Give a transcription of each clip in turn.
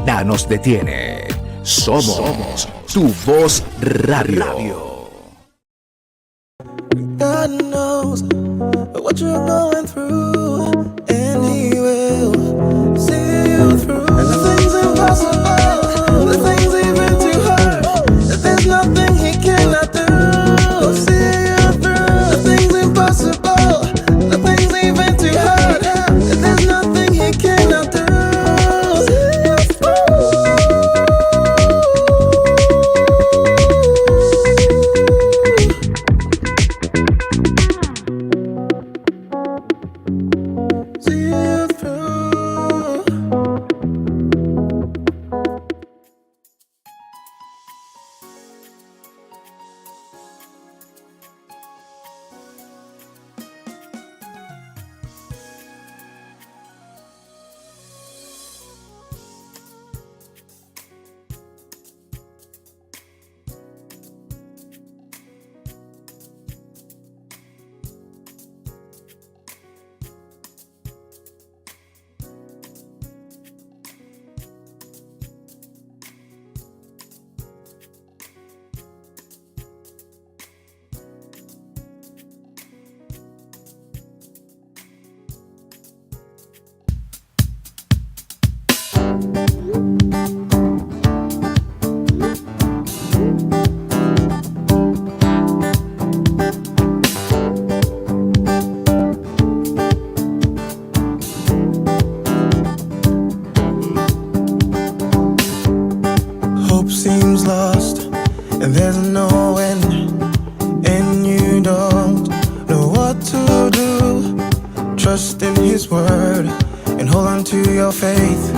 nada nos detiene. Somos tu voz radio. God knows what you're going through, and He will see you through. And nothing's impossible, nothing's even too hard. There's nothing He cannot do. See you through. Nothing's impossible, nothing's even too hard. There's nothing He cannot do. See you through. See you through. Hope seems lost, and there's no end, and you don't know what to do. Trust in His word, and hold on to your faith.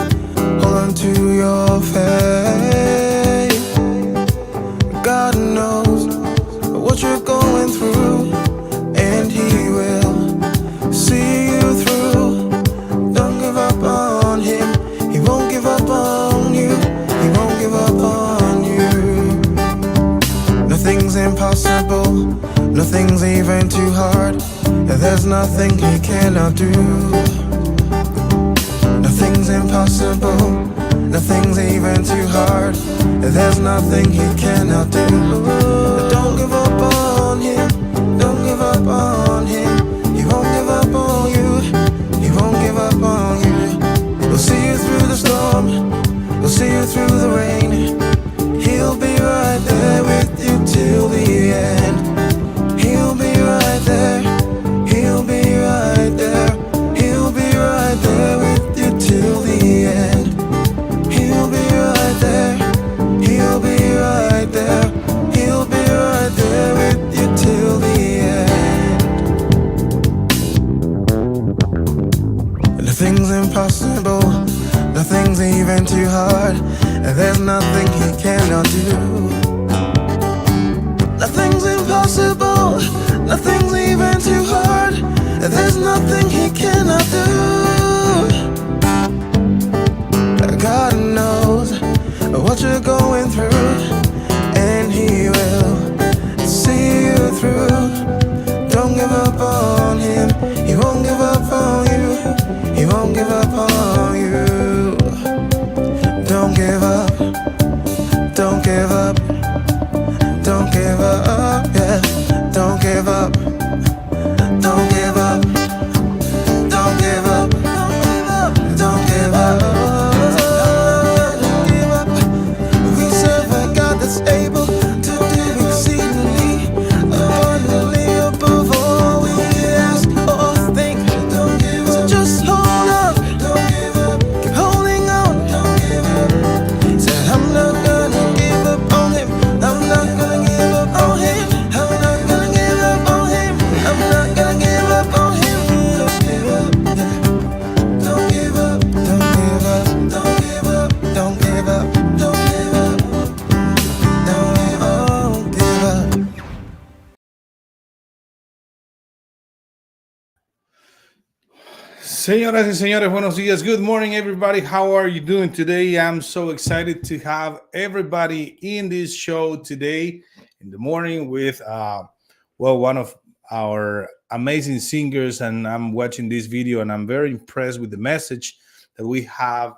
Hold on to your faith. God knows what you're going through, and He will see you through. Don't give up on Him, He won't give up on you. He won't give up on you. Nothing's impossible, nothing's even too hard. There's nothing He cannot do. Nothing's impossible, nothing's even too hard. There's nothing He cannot do. Don't give up on Him, don't give up on Him. He won't give up on you, He won't give up on you. He'll see you through the storm, He'll see you through the rain. He'll be right there with you till the end. He'll be right there, He'll be right there. He'll be right there with you till the end. He'll be right there, He'll be right there. He'll be right there with you till the end. Nothing's impossible, nothing's even too hard. There's nothing He cannot do. Nothing's impossible, nothing's even too hard. There's nothing He cannot do. God knows what you're going through, and He will see you through. Don't give up on Him, He won't give up on you. He won't give up on you. Don't give up, don't give up, don't give up, yeah. Don't give up, don't give up, don't give up, don't give up, don't give up. We serve a God that's able to do exceedingly abundantly above all we ask or think. Don't give up. So just hold on, don't give up. Keep holding on, don't give up. Say I'm not gonna give up on Him. I'm not gonna give up on Him. I'm not gonna give up on Him. I'm not gonna give up on Him. Don't give up, yeah. Don't give up, don't give up, don't give up, don't give up, don't give up, don't give up. Señoras y señores, buenos días. Good morning, everybody. How are you doing today? I'm so excited to have everybody in this show today in the morning with, one of our amazing singers. And I'm watching this video and I'm very impressed with the message that we have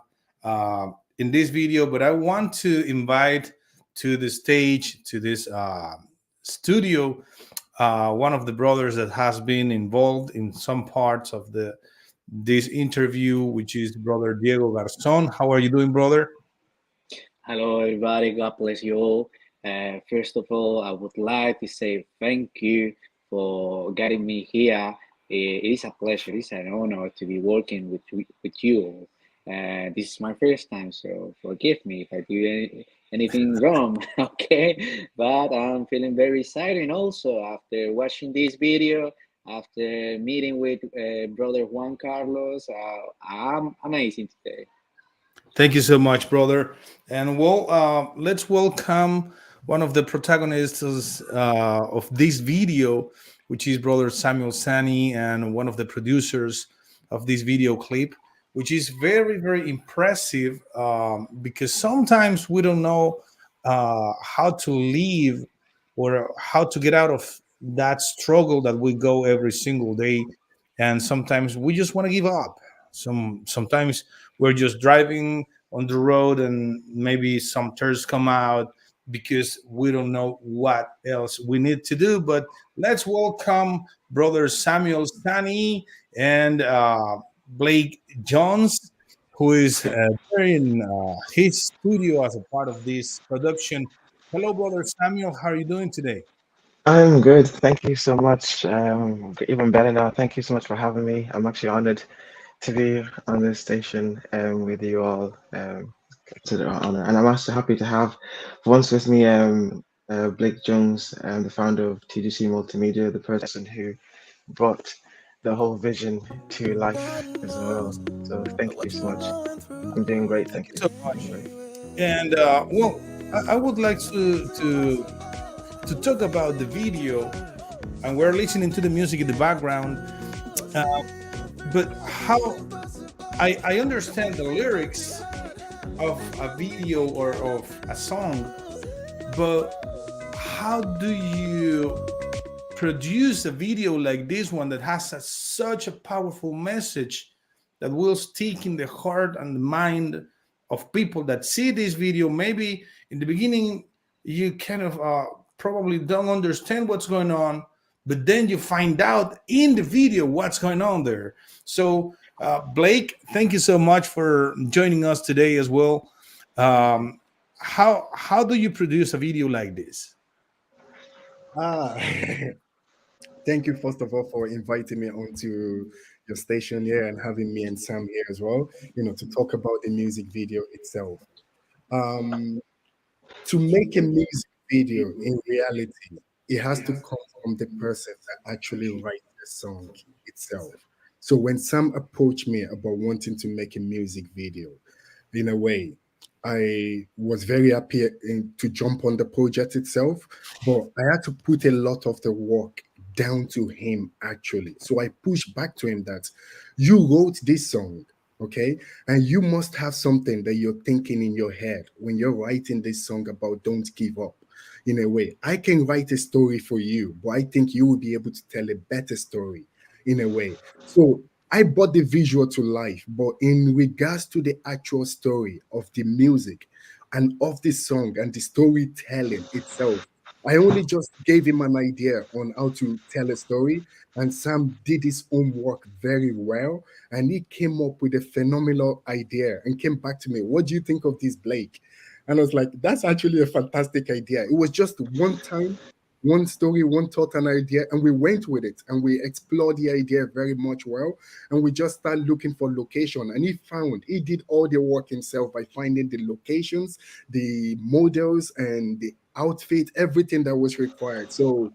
in this video, but I want to invite to the stage, to this studio, one of the brothers that has been involved in some parts of the this interview, which is brother Diego Garzon. How are you doing, brother? Hello, everybody. God bless you all. First of all, I would like to say thank you for getting me here. It is a pleasure, it's an honor to be working with you all. This is my first time, so forgive me if I do anything wrong, okay? But I'm feeling very excited also after watching this video, after meeting with brother Juan Carlos. I'm amazing today. Thank you so much, brother. And well, let's welcome one of the protagonists of this video, which is brother Samuel Sanni, and one of the producers of this video clip, which is very, very impressive because sometimes we don't know how to leave or how to get out of that struggle that we go every single day. And sometimes we just want to give up. Sometimes we're just driving on the road and maybe some turds come out because we don't know what else we need to do. But let's welcome brother Samuel Sanni and Blake Jones, who is there in his studio as a part of this production. Hello, brother Samuel. How are you doing today? I'm good. Thank you so much. Even better now. Thank you so much for having me. I'm actually honored to be on this station with you all. Consider it an honor. And I'm also happy to have once with me Blake Jones, the founder of TGC Multimedia, the person who brought the whole vision to life as well. So thank you so much. I'm doing great. Thank Thank you you. so Doing much. great. And well, I would like to talk about the video, and we're listening to the music in the background. Uh, but how I understand the lyrics of a video or of a song, but how do you produce a video like this one that has such a powerful message that will stick in the heart and the mind of people that see this video? Maybe in the beginning you kind of probably don't understand what's going on, but then you find out in the video what's going on there. So Blake, thank you so much for joining us today as well. How do you produce a video like this? Ah, thank you first of all for inviting me onto your station here and having me and Sam here as well. To talk about the music video itself. Um, to make a music video in reality, it has to come from the person that actually writes the song itself. So when Sam approached me about wanting to make a music video, in a way, I was very happy to jump on the project itself, but I had to put a lot of the work down to him actually. So I pushed back to him that you wrote this song, okay? And you must have something that you're thinking in your head when you're writing this song about don't give up. In a way, I can write a story for you, but I think you will be able to tell a better story in a way. So I brought the visual to life, but in regards to the actual story of the music and of the song and the storytelling itself, I only just gave him an idea on how to tell a story, and Sam did his own work very well. And he came up with a phenomenal idea and came back to me. What do you think of this, Blake? And I was like, that's actually a fantastic idea. It was just one time, one story, one thought, and idea, and we went with it and we explored the idea very much well. And we just started looking for location. And he did all the work himself by finding the locations, the models, and the outfit, everything that was required. So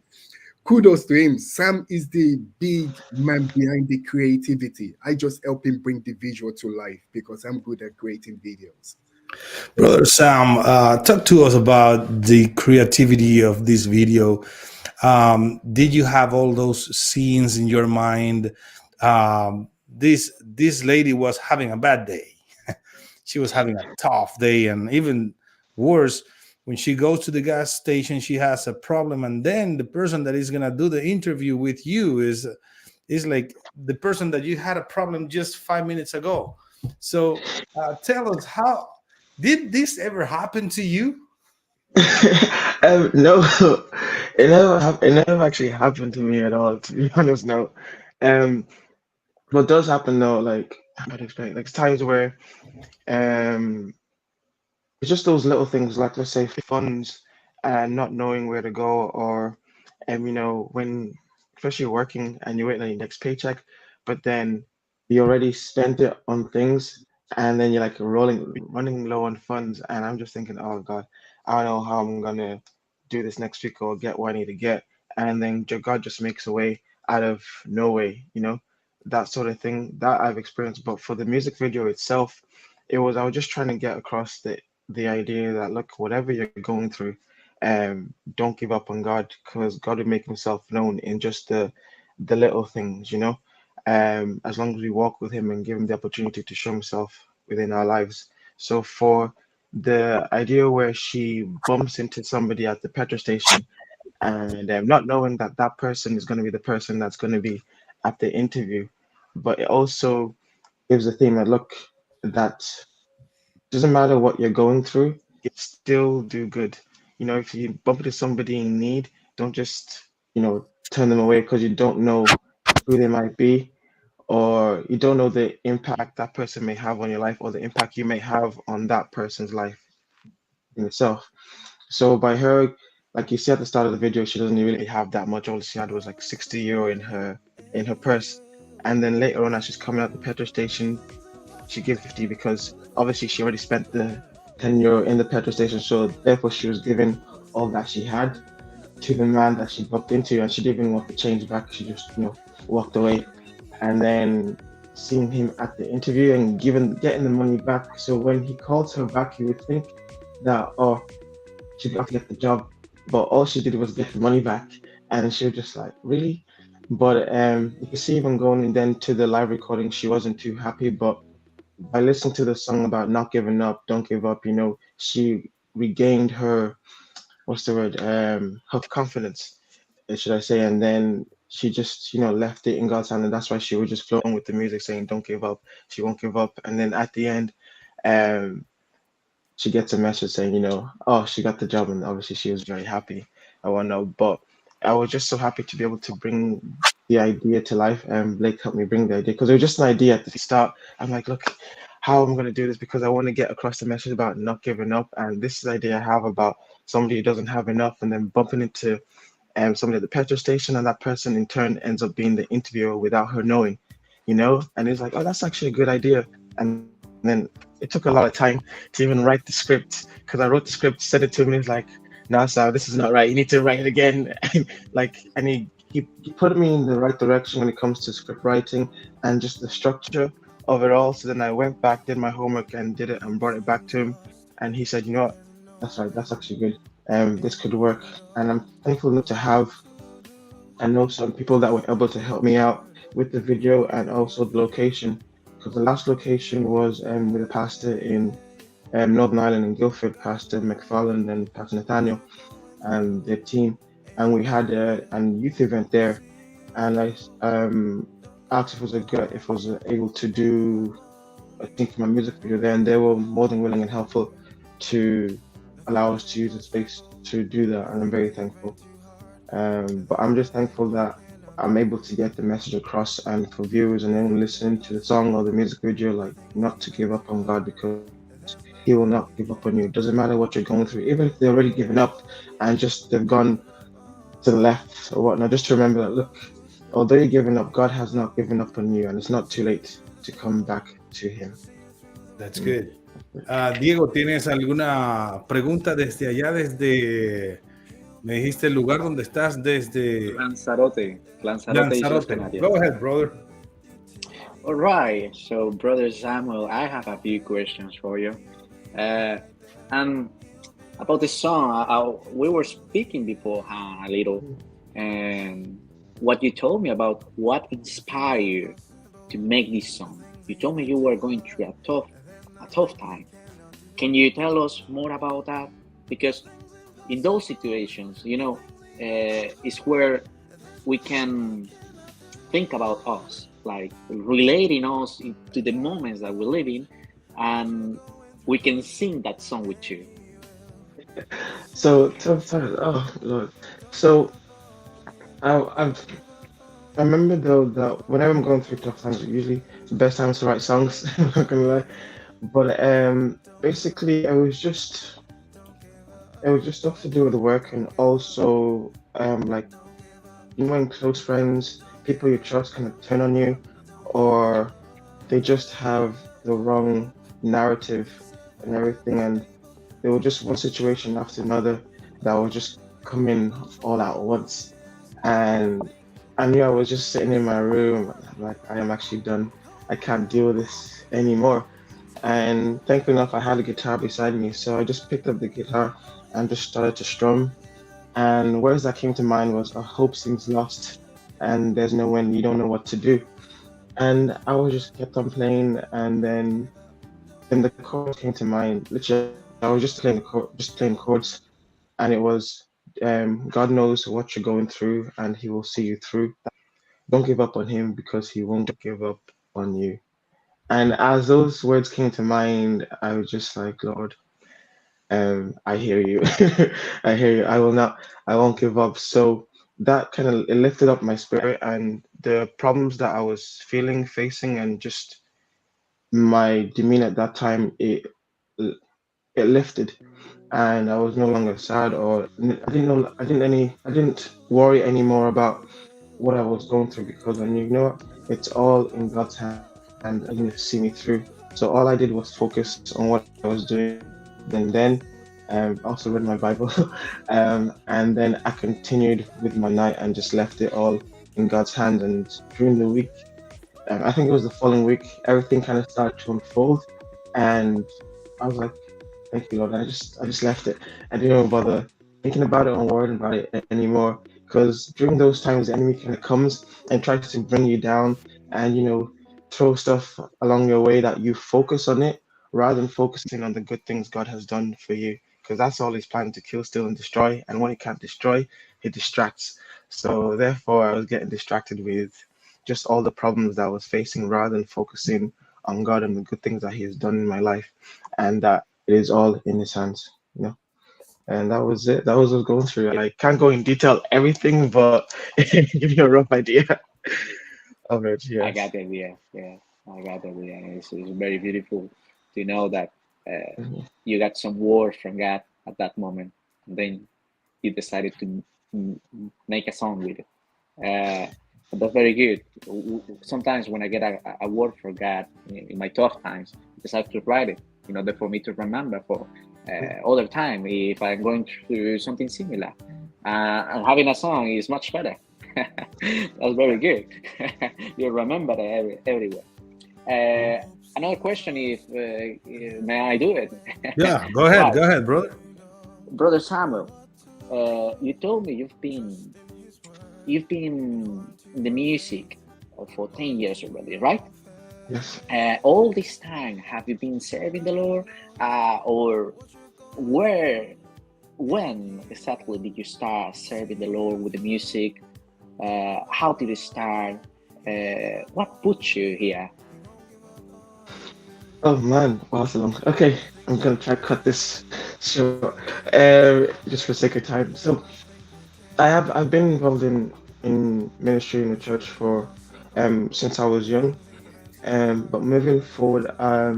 kudos to him. Sam is the big man behind the creativity. I just help him bring the visual to life because I'm good at creating videos. Brother Sam, talk to us about the creativity of this video. Did you have all those scenes in your mind? This lady was having a bad day. She was having a tough day, and even worse, when she goes to the gas station, she has a problem, and then the person that is gonna do the interview with you is like the person that you had a problem just 5 minutes ago. So tell us Did this ever happen to you? No, it never actually happened to me at all, to be honest, no. Um, what does happen though, like, how to explain, like, times where, um, it's just those little things, like let's say funds and not knowing where to go, or when especially working and you're waiting on your next paycheck, but then you already spent it on things, and then you're like running low on funds, and I'm just thinking, oh God, I don't know how I'm gonna do this next week or get what I need to get, and then God just makes a way out of no way, that sort of thing that I've experienced. But for the music video itself, I was just trying to get across the idea that look, whatever you're going through, don't give up on God, because God will make Himself known in just the little things, as long as we walk with Him and give Him the opportunity to show Himself within our lives. So for the idea where she bumps into somebody at the petrol station, and not knowing that that person is going to be the person that's going to be at the interview, but it also gives a theme that look, that doesn't matter what you're going through, you still do good. If you bump into somebody in need, don't just, turn them away because you don't know who they might be, or you don't know the impact that person may have on your life, or the impact you may have on that person's life in itself. So by her, like you see at the start of the video, she doesn't really have that much. All she had was like 60 euro in her purse. And then later on, as she's coming out the petrol station, she gives 50 because obviously she already spent the 10 euro in the petrol station. So therefore, she was giving all that she had to the man that she bumped into, and she didn't even want the change back. She just, walked away. And then seeing him at the interview and getting the money back. So when he calls her back, you would think that, oh, she got to get the job, but all she did was get the money back, and she was just like, really? But you can see even going then to the live recording, she wasn't too happy, but by listening to the song about not giving up, don't give up, she regained her, what's the word, her confidence, should I say, and then she just, left it in God's hand, and that's why she was just flowing with the music, saying, "Don't give up." She won't give up, and then at the end, um, she gets a message saying, oh, she got the job, and obviously she was very happy. I want to know, but I was just so happy to be able to bring the idea to life, and Blake helped me bring the idea because it was just an idea at the start. I'm like, look, how am I going to do this? Because I want to get across the message about not giving up, and this is the idea I have about somebody who doesn't have enough, and then bumping into somebody at the petrol station, and that person in turn ends up being the interviewer without her knowing, and it's like, oh, that's actually a good idea. And then it took a lot of time to even write the script, because I wrote the script, sent it to him, and he's like, no, Sal, this is not right, you need to write it again. And he put me in the right direction when it comes to script writing and just the structure of it all. So then I went back, did my homework, and did it, and brought it back to him, and he said, you know what, that's right, that's actually good, this could work. And I'm thankful enough to have, I know, some people that were able to help me out with the video and also the location. Because the last location was with a pastor in Northern Ireland in Guildford, Pastor McFarland and Pastor Nathaniel and their team. And we had a youth event there. And I asked if it was if I was able to do, I think, my music video there. And they were more than willing and helpful to allow us to use the space to do that. And I'm very thankful. But I'm just thankful that I'm able to get the message across, and for viewers and anyone listening to the song or the music video, like, not to give up on God, because He will not give up on you. It doesn't matter what you're going through, even if they're already given up and just they've gone to the left or whatnot. Just to remember that, look, although you're giving up, God has not given up on you, and it's not too late to come back to Him. That's good. Diego, ¿tienes alguna pregunta desde allá, desde, me dijiste el lugar donde estás, desde Lanzarote y sus Lanzarote? Canarias. Go ahead, brother. All right, so brother Samuel, I have a few questions for you. And about the song, we were speaking before a little, and what you told me about what inspired you to make this song. You told me you were going through a tough time. Can you tell us more about that? Because in those situations, is where we can think about us, like relating us to the moments that we live in, and we can sing that song with you. So tough times. Oh Lord. So I've I remember though that whenever I'm going through tough times, usually the best times to write songs. I'm not gonna lie. But basically, it was just stuff to do with the work, and also like when close friends, people you trust, kind of turn on you, or they just have the wrong narrative and everything, and there was just one situation after another that was just coming all at once, and I knew I was just sitting in my room, and I'm like, I am actually done. I can't deal with this anymore. And thankfully enough, I had a guitar beside me, so I just picked up the guitar and just started to strum. And words that came to mind was, "A hope seems lost, and there's no when you don't know what to do." And I was just kept on playing, and then the chords came to mind. Literally, I was just playing chords, and it was, God knows what you're going through, and He will see you through. Don't give up on Him because He won't give up on you. And as those words came to mind, I was just like, Lord, I hear you. I hear you. I won't give up. So that kind of it lifted up my spirit, and the problems that I was feeling, facing, and just my demeanor at that time, it lifted, and I was no longer sad, or I didn't know, I didn't worry anymore about what I was going through, because I knew, you know what, it's all in God's hand, and He's going to see me through. So all I did was focus on what I was doing then. I also read my Bible, and then I continued with my night and just left it all in God's hand. And during the week, I think it was the following week, everything kind of started to unfold, and I was like, "Thank you, Lord." I just left it. I didn't even bother thinking about it or worrying about it anymore. Because during those times, the enemy kind of comes and tries to bring you down, and throw stuff along your way that you focus on it rather than focusing on the good things God has done for you. Because that's all he's planning, to kill, steal, and destroy. And when he can't destroy, he distracts. So therefore, I was getting distracted with just all the problems that I was facing rather than focusing on God and the good things that He has done in my life, and that it is all in His hands. And that was it. That was what I was going through. I can't go in detail everything, but give you a rough idea of it. I Yes. got the idea. Yeah, I got the idea. It's very beautiful to know that you got some word from God at that moment, and then you decided to make a song with it. Uh, that's very good. Sometimes when I get a word from God in my tough times, I decide to write it in order for me to remember for other time if I'm going through something similar. And having a song is much better. That's very good. You remember it everywhere. Another question, if may I do it? Yeah, Right, go ahead, brother. brother Samuel. You told me you've been in the music for 10 years already, right? Yes. All this time, have you been serving the Lord, or where, when exactly did you start serving the Lord with the music? How did it start? What put you here? Oh man, awesome. Okay, I'm gonna try to cut this short, just for sake of time. So I've been involved in ministry in the church for since I was young. But moving forward, I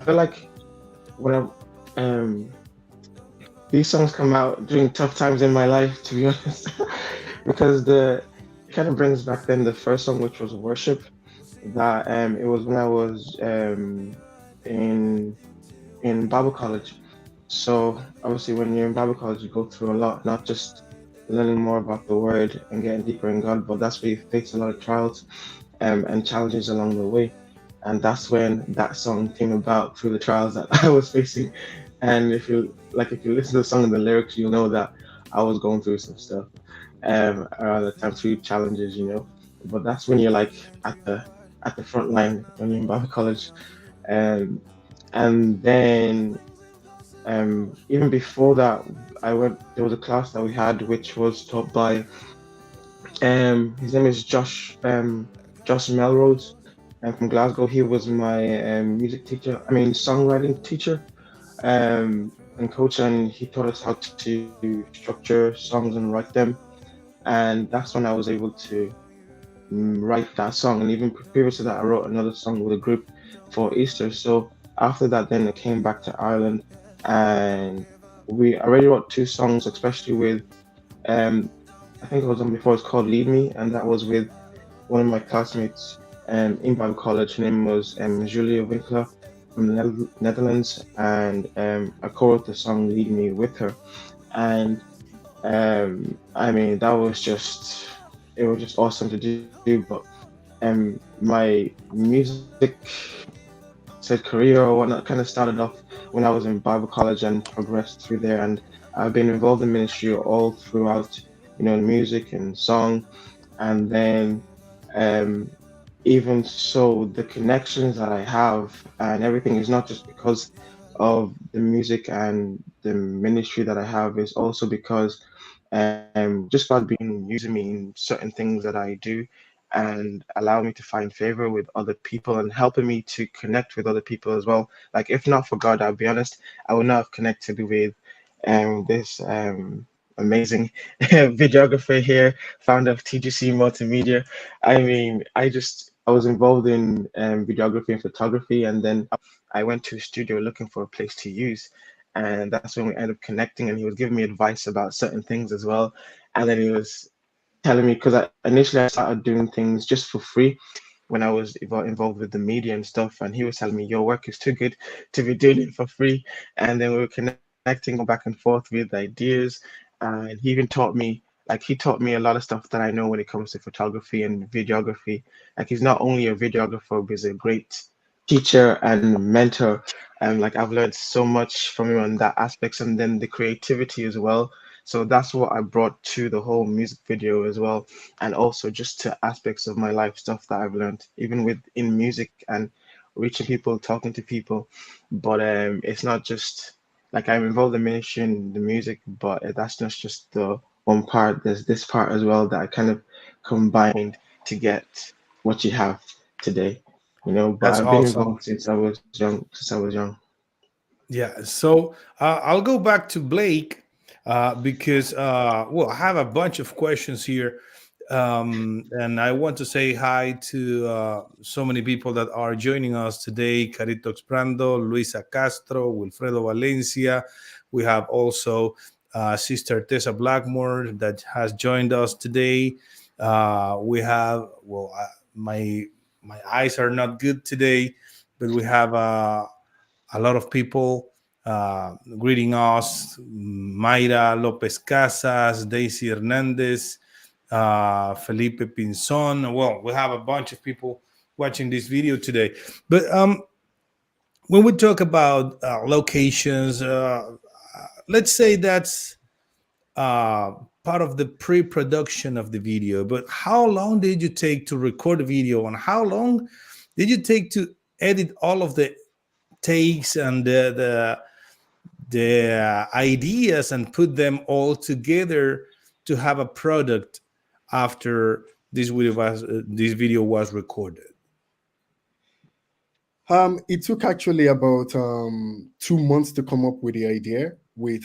feel like when these songs come out during tough times in my life, to be honest, because the it kind of brings back then the first song, which was worship. That it was when I was in Bible college. So obviously, when you're in Bible college, you go through a lot, not just learning more about the Word and getting deeper in God, but that's where you face a lot of trials and challenges along the way. And that's when that song came about, through the trials that I was facing. And if you listen to the song and the lyrics, you'll know that I was going through some stuff around the time, through challenges. But that's when you're like at the front line when you're in Bible college. Um, and then even before that, there was a class that we had which was taught by his name is Josh Melrose. from Glasgow. He was my music teacher, I mean, songwriting teacher and coach, and he taught us how to structure songs and write them. And that's when I was able to write that song. And even previous to that, I wrote another song with a group for Easter. So after that, then I came back to Ireland, and we already wrote two songs, especially with um, I think it was on before. It's called "Lead Me," and that was with one of my classmates in Bible college. Her name was Julia Winkler from the Netherlands, and I co-wrote the song "Lead Me" with her. And I mean, that was just it was just awesome to do. But my music said career or whatnot kind of started off when I was in Bible college and progressed through there. And I've been involved in ministry all throughout, music and song. And then um, even so, the connections that I have and everything is not just because of the music and the ministry that I have, is also because just God being using me in certain things that I do and allow me to find favor with other people and helping me to connect with other people as well. Like if not for God, I'll be honest, I would not have connected with this amazing videographer here, founder of TGC Multimedia. I mean, I was involved in videography and photography, and then I went to a studio looking for a place to use, and that's when we ended up connecting. And he was giving me advice about certain things as well, and then he was telling me because initially I started doing things just for free when I was involved with the media and stuff, and he was telling me your work is too good to be doing it for free, and then we were connecting, going back and forth with ideas, and he even taught me. Like he taught me a lot of stuff that I know when it comes to photography and videography. Like he's not only a videographer, but he's a great teacher and mentor. And like I've learned so much from him on that aspects, and then the creativity as well. So that's what I brought to the whole music video as well, and also just to aspects of my life stuff that I've learned, even with in music and reaching people, talking to people. But it's not just like I'm involved in ministry and the music, but that's not just the one part. There's this part as well that I kind of combined to get what you have today. But That's I've been awesome. involved since I was young. Since I was young. Yeah, so I'll go back to Blake because, well, I have a bunch of questions here. And I want to say hi to so many people that are joining us today: Carito Exprando, Luisa Castro, Wilfredo Valencia. We have also Sister Tessa Blackmore that has joined us today. We have, well, my eyes are not good today, but we have a lot of people greeting us: Mayra Lopez Casas, Daisy Hernandez, Felipe Pinzon. Well, we have a bunch of people watching this video today. But when we talk about locations, let's say that's uh, part of the pre-production of the video. But how long did you take to record the video, and how long did you take to edit all of the takes and the ideas and put them all together to have a product after this video was recorded? It took actually about 2 months to come up with the idea with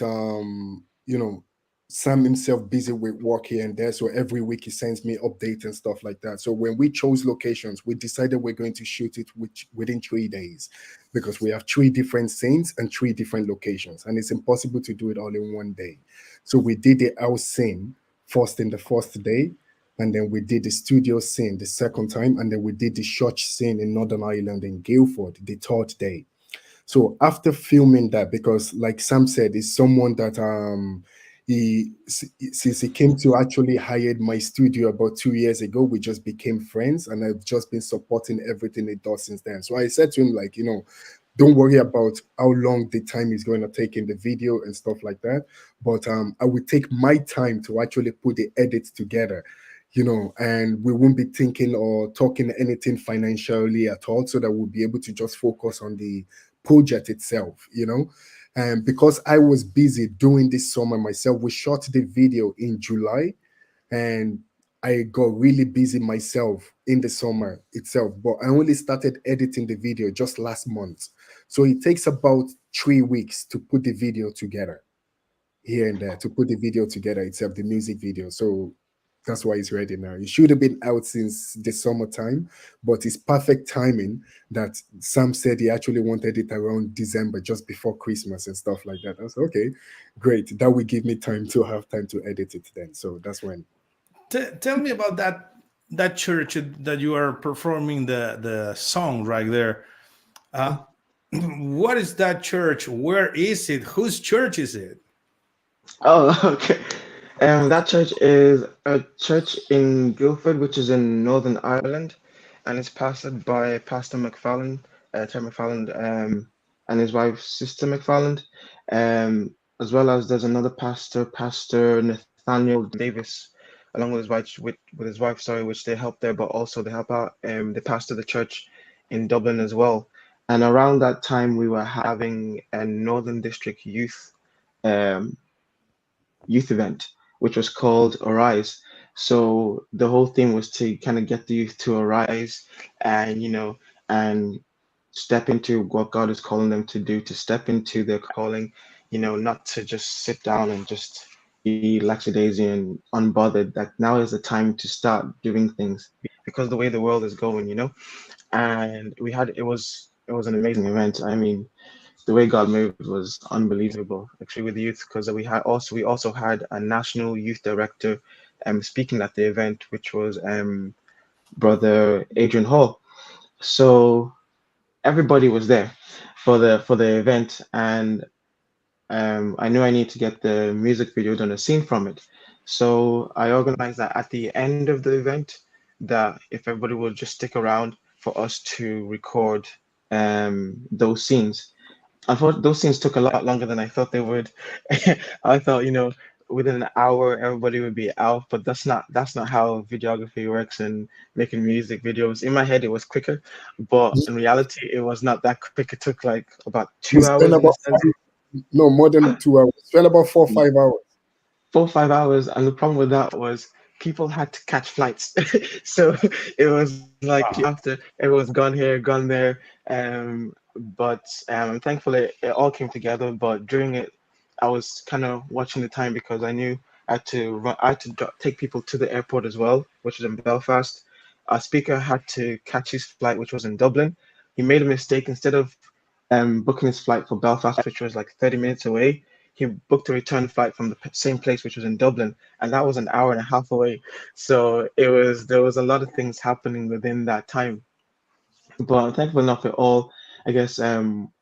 Sam himself busy with work here and there. So every week he sends me updates and stuff like that. So when we chose locations, we decided we're going to shoot it within 3 days because we have three different scenes and three different locations, and it's impossible to do it all in one day. So we did the house scene first in the first day, and then we did the studio scene the second time, and then we did the church scene in Northern Ireland in Guildford the third day. So after filming that, because like Sam said, is someone that he since he came to actually hired my studio about 2 years ago, we just became friends, and I've just been supporting everything he does since then. So I said to him, like, don't worry about how long the time is going to take in the video and stuff like that. But I will take my time to actually put the edits together, and we won't be thinking or talking anything financially at all, so that we'll be able to just focus on the project itself. And because I was busy doing this summer myself, we shot the video in July, and I got really busy myself in the summer itself, but I only started editing the video just last month. So it takes about 3 weeks to put the video together, here and there, to put the video together itself, the music video. So that's why it's ready now. It should have been out since the summertime, but it's perfect timing that Sam said he actually wanted it around December, just before Christmas and stuff like that. I was okay, great. That will give me time to have time to edit it then. So that's when. Tell me about that church that you are performing the song right there. Uh, what is that church? Where is it? Whose church is it? Oh, okay. That church is a church in Guildford, which is in Northern Ireland, and it's pastored by Pastor McFarland, Terry McFarland, and his wife, Sister McFarland, as well as there's another pastor, Pastor Nathaniel Davis, along with his wife, sorry, which they help there, but also they help out. They pastor the church in Dublin as well. And around that time, we were having a Northern District um, youth event, which was called Arise. So the whole thing was to kind of get the youth to arise and, and step into what God is calling them to do, to step into their calling, not to just sit down and just be lackadaisy and unbothered. That now is the time to start doing things because the way the world is going. And it was an amazing event. I mean, the way God moved was unbelievable, actually, with the youth, because we also had a national youth director speaking at the event, which was Brother Adrian Hall. So everybody was there for the event, and I knew I need to get the music video done, a scene from it. So I organized that at the end of the event, that if everybody would just stick around for us to record those scenes. Unfortunately, those scenes took a lot longer than I thought they would. I thought, within an hour everybody would be out, but that's not how videography works and making music videos. In my head, it was quicker, but in reality, it was not that quick. It took like about We two spent hours in a about sense. no more than 2 hours. Spent about 4 5 hours. 4 or 5 hours, and the problem with that was people had to catch flights. So it was like Wow. after everyone's gone here, gone there. But thankfully it all came together. But during it, I was kind of watching the time because I knew I had to take people to the airport as well, which is in Belfast. Our speaker had to catch his flight, which was in Dublin. He made a mistake. Instead of booking his flight for Belfast, which was like 30 minutes away, he booked a return flight from the same place, which was in Dublin, and that was an hour and a half away. So there was a lot of things happening within that time. But thankful enough, it all, I guess,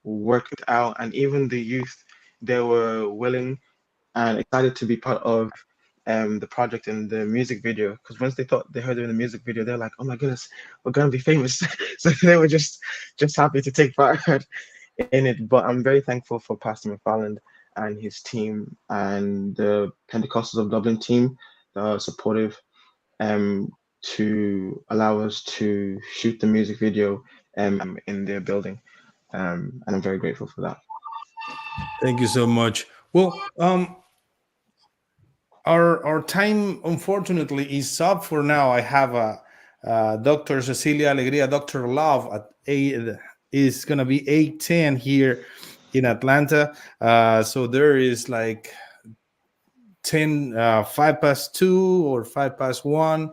worked out, and even the youth, they were willing and excited to be part of the project and the music video. Because once they heard it in the music video, they're like, "Oh my goodness, we're gonna be famous!" So they were just happy to take part in it. But I'm very thankful for Pastor McFarland and his team and the Pentecostals of Dublin team that are supportive to allow us to shoot the music video in their building. And I'm very grateful for that. Thank you so much. Well, our time unfortunately is up for now. I have a Dr. Cecilia Alegria, Dr. Love at 8 is gonna be 8:10 here in Atlanta. So there is like 5 past 2 or 5 past 1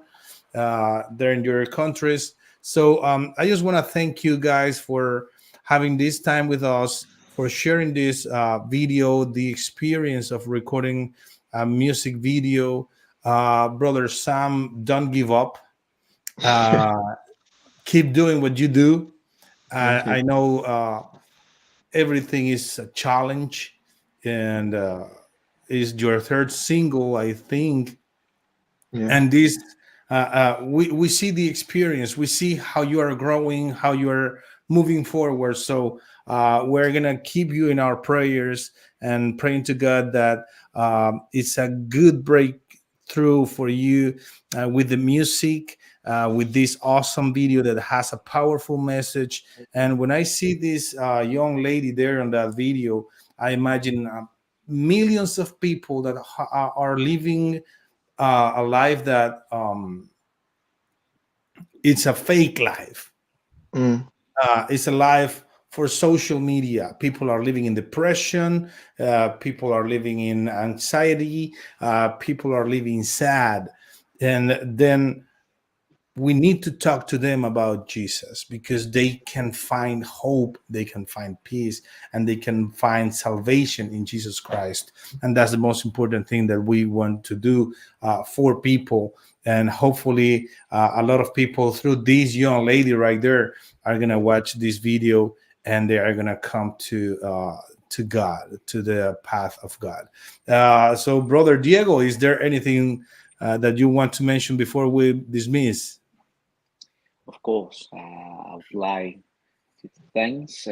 there in your countries. So I just want to thank you guys for having this time with us, for sharing this video, the experience of recording a music video. Brother Sam, don't give up. Uh, keep doing what you do. Thank I you. know everything is a challenge, and is your third single, I think, Yeah. and this we see the experience, we see how you are growing, how you are moving forward. So we're gonna keep you in our prayers and praying to God that it's a good breakthrough for you with the music, with this awesome video that has a powerful message. And when I see this young lady there on that video, I imagine millions of people that are living a life that it's a fake life. Mm, It's a life for social media. People are living in depression. People are living in anxiety. People are living sad. And then we need to talk to them about Jesus because they can find hope, they can find peace, and they can find salvation in Jesus Christ. And that's the most important thing that we want to do for people. And hopefully, a lot of people through this young lady right there are gonna watch this video and they are gonna come to God, to the path of God. So, brother Diego, is there anything that you want to mention before we dismiss? Of course, I would like to thanks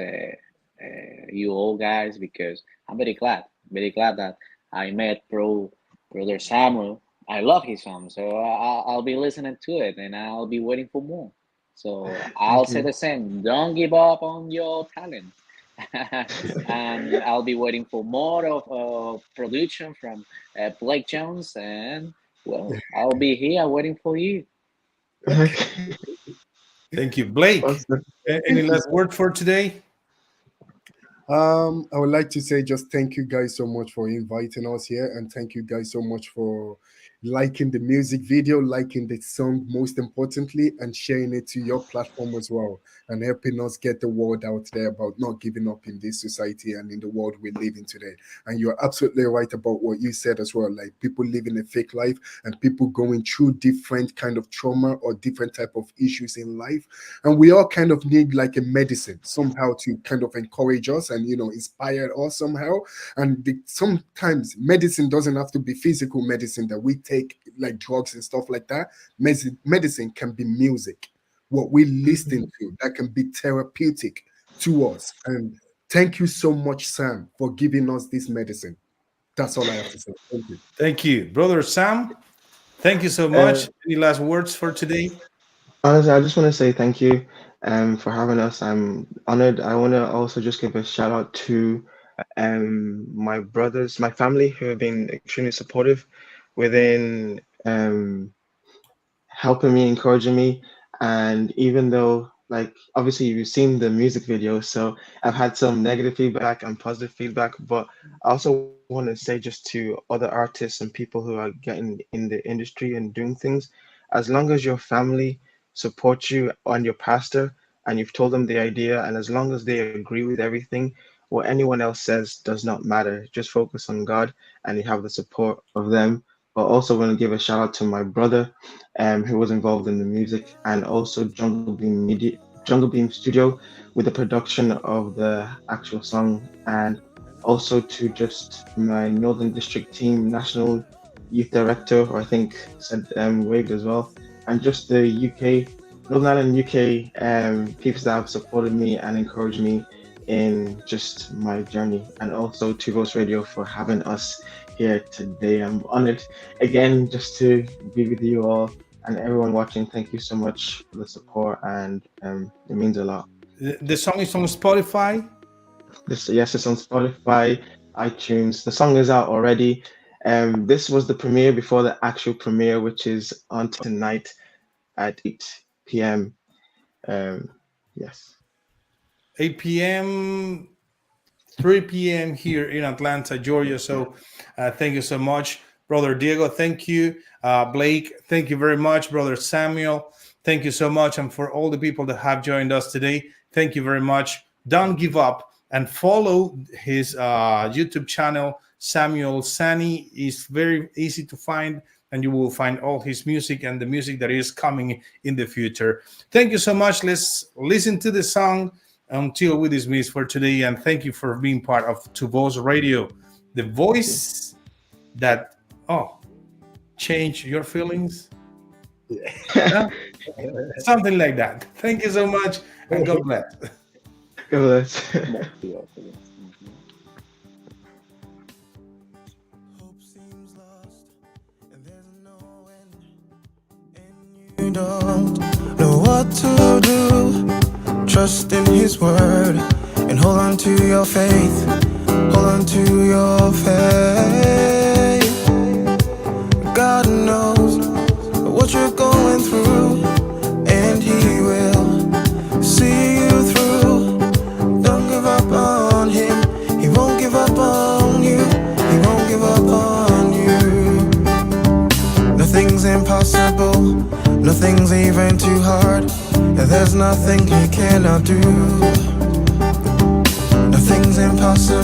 you all guys because I'm very glad that I met brother Samuel. I love his song, so I'll be listening to it and I'll be waiting for more. So I'll Thank say you. the same. Don't give up on your talent. And I'll be waiting for more of production from Blake Jones. And well, I'll be here waiting for you. Okay. okay. Thank you. Blake, Awesome. any Thank you last so word for today? I would like to say just thank you guys so much for inviting us here, and thank you guys so much for liking the music video, liking the song most importantly, and sharing it to your platform as well, and helping us get the word out there about not giving up in this society and in the world we live in today. And you're absolutely right about what you said as well, like people living a fake life and people going through different kind of trauma or different type of issues in life, and we all kind of need like a medicine somehow to kind of encourage us and inspire us somehow. And sometimes medicine doesn't have to be physical medicine that we take like drugs and stuff like that. Medicine can be music, what we listen to, that can be therapeutic to us. And thank you so much, Sam, for giving us this medicine. That's all I have to say. Thank you. Thank you. Brother Sam, thank you so Uh, much. Any last words for today? Honestly, I just want to say thank you for having us. I'm honored. I want to also just give a shout out to my brothers, my family who have been extremely supportive within helping me, encouraging me. And even though, like, obviously you've seen the music video, so I've had some negative feedback and positive feedback, but I also want to say just to other artists and people who are getting in the industry and doing things, as long as your family supports you and your pastor and you've told them the idea, and as long as they agree with everything, what anyone else says does not matter. Just focus on God and you have the support of them. But also want to give a shout out to my brother who was involved in the music, and also Jungle Beam Media, Jungle Beam Studio, with the production of the actual song, and also to just my Northern District team, National Youth Director, or I think said Wade as well, and just the UK, Northern Ireland UK people that have supported me and encouraged me in just my journey, and also to Ghost Radio for having us here today. I'm honored again just to be with you all and everyone watching. Thank you so much for the support, and it means a lot. The song is on Spotify. This, yes, it's on Spotify, iTunes. The song is out already. This was the premiere before the actual premiere, which is on tonight at 8 p.m. Um, yes. 8 p.m., 3 p.m. here in Atlanta, Georgia. So thank you so much, Brother Diego. Thank you, Blake. Thank you very much, Brother Samuel. Thank you so much. And for all the people that have joined us today, thank you very much. Don't give up and follow his YouTube channel, Samuel Sanni. Is very easy to find, and you will find all his music and the music that is coming in the future. Thank you so much. Let's listen to the song until we dismiss for today. And thank you for being part of To Voice Radio, the Thank you. voice that change your feelings. Huh? Something like that. Thank you so much, and God bless. God bless. Back to you also, yes. Mhm. Hope seems lost, and there's no end, and you don't know what to do. Trust in His word and hold on to your faith. Hold on to your faith. God knows what you're going through, and He will see you through. Don't give up on Him, He won't give up on you, He won't give up on you. Nothing's impossible, nothing's even too hard. There's nothing He cannot do. Nothing's impossible.